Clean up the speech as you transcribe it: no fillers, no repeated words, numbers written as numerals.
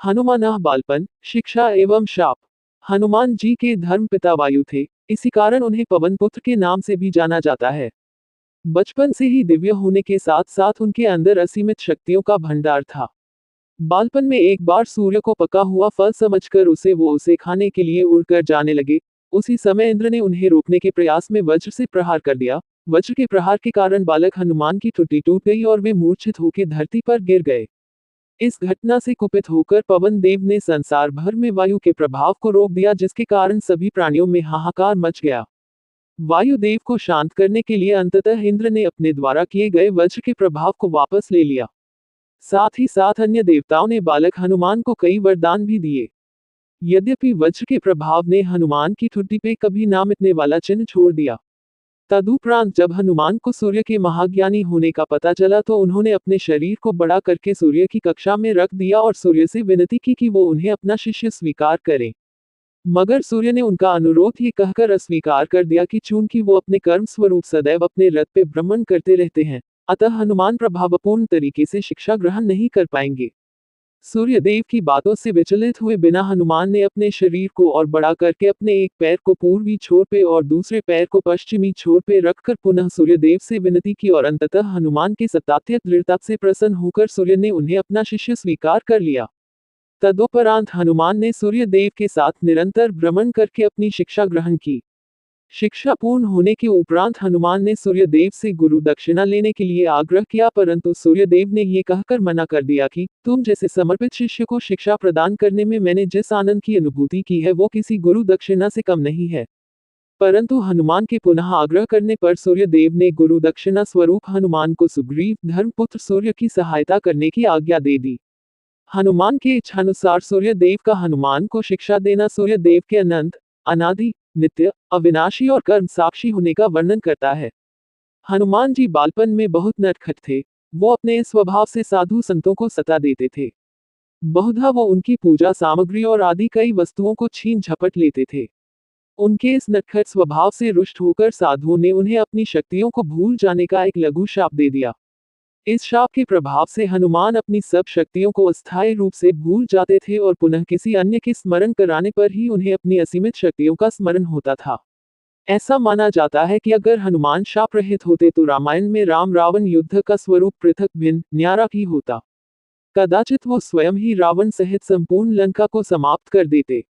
हनुमानः बालपन, शिक्षा एवं शाप। हनुमान जी के धर्म पिता वायु थे, इसी कारण उन्हें पवन पुत्र के नाम से भी जाना जाता है। बचपन से ही दिव्य होने के साथ साथ उनके अंदर असीमित शक्तियों का भंडार था। बालपन में एक बार सूर्य को पका हुआ फल समझकर उसे खाने के लिए उड़कर जाने लगे। उसी समय इंद्र ने उन्हें रोकने के प्रयास में वज्र से प्रहार कर दिया। वज्र के प्रहार के कारण बालक हनुमान की ठुड्डी टूट गई और वे मूर्छित होकर धरती पर गिर गए। इस घटना से कुपित होकर पवन देव ने संसार भर में वायु के प्रभाव को रोक दिया, जिसके कारण सभी प्राणियों में हाहाकार मच गया। वायुदेव को शांत करने के लिए अंततः इंद्र ने अपने द्वारा किए गए वज्र के प्रभाव को वापस ले लिया। साथ ही साथ अन्य देवताओं ने बालक हनुमान को कई वरदान भी दिए। यद्यपि वज्र के प्रभाव ने हनुमान की ठुड्डी पे कभी ना मिटने वाला चिन्ह छोड़ दिया। तदुपरांत जब हनुमान को सूर्य के महाज्ञानी होने का पता चला तो उन्होंने अपने शरीर को बड़ा करके सूर्य की कक्षा में रख दिया और सूर्य से विनती की कि वो उन्हें अपना शिष्य स्वीकार करें। मगर सूर्य ने उनका अनुरोध ये कहकर अस्वीकार कर दिया कि चूंकि वो अपने कर्म स्वरूप सदैव अपने रथ पे भ्रमण करते रहते हैं, अतः हनुमान प्रभावपूर्ण तरीके से शिक्षा ग्रहण नहीं कर पाएंगे। सूर्यदेव की बातों से विचलित हुए बिना हनुमान ने अपने शरीर को और बड़ा करके अपने एक पैर को पूर्वी छोर पे और दूसरे पैर को पश्चिमी छोर पे रखकर पुनः सूर्यदेव से विनती की और अंततः हनुमान के सत्तात्य दृढ़ता से प्रसन्न होकर सूर्य ने उन्हें अपना शिष्य स्वीकार कर लिया। तदुपरांत हनुमान ने सूर्यदेव के साथ निरंतर भ्रमण करके अपनी शिक्षा ग्रहण की। शिक्षा पूर्ण होने के उपरांत हनुमान ने सूर्यदेव से गुरु दक्षिणा लेने के लिए आग्रह किया, परंतु सूर्यदेव ने ये कहकर मना कर दिया कि तुम जैसे समर्पित शिष्य को शिक्षा प्रदान करने में मैंने जिस आनंद की अनुभूति की है वो किसी गुरु दक्षिणा से कम नहीं है। परंतु हनुमान के पुनः आग्रह करने पर सूर्यदेव ने गुरु दक्षिणा स्वरूप हनुमान को सुग्रीव धर्मपुत्र सूर्य की सहायता करने की आज्ञा दे दी। हनुमान के इच्छानुसार सूर्यदेव का हनुमान को शिक्षा देना सूर्यदेव के अनंत, अनादि, नित्य, अविनाशी और कर्म साक्षी होने का वर्णन करता है। हनुमान जी बालपन में बहुत नटखट थे। वो अपने स्वभाव से साधु संतों को सता देते थे। बहुधा वो उनकी पूजा सामग्री और आदि कई वस्तुओं को छीन झपट लेते थे। उनके इस नटखट स्वभाव से रुष्ट होकर साधुओं ने उन्हें अपनी शक्तियों को भूल जाने का एक लघु शाप दे दिया। इस शाप के प्रभाव से हनुमान अपनी सब शक्तियों को अस्थायी रूप से भूल जाते थे और पुनः किसी अन्य के स्मरण कराने पर ही उन्हें अपनी असीमित शक्तियों का स्मरण होता था। ऐसा माना जाता है कि अगर हनुमान शाप रहित होते तो रामायण में राम रावण युद्ध का स्वरूप पृथक भिन्न न्यारा ही होता। कदाचित वो स्वयं ही रावण सहित संपूर्ण लंका को समाप्त कर देते।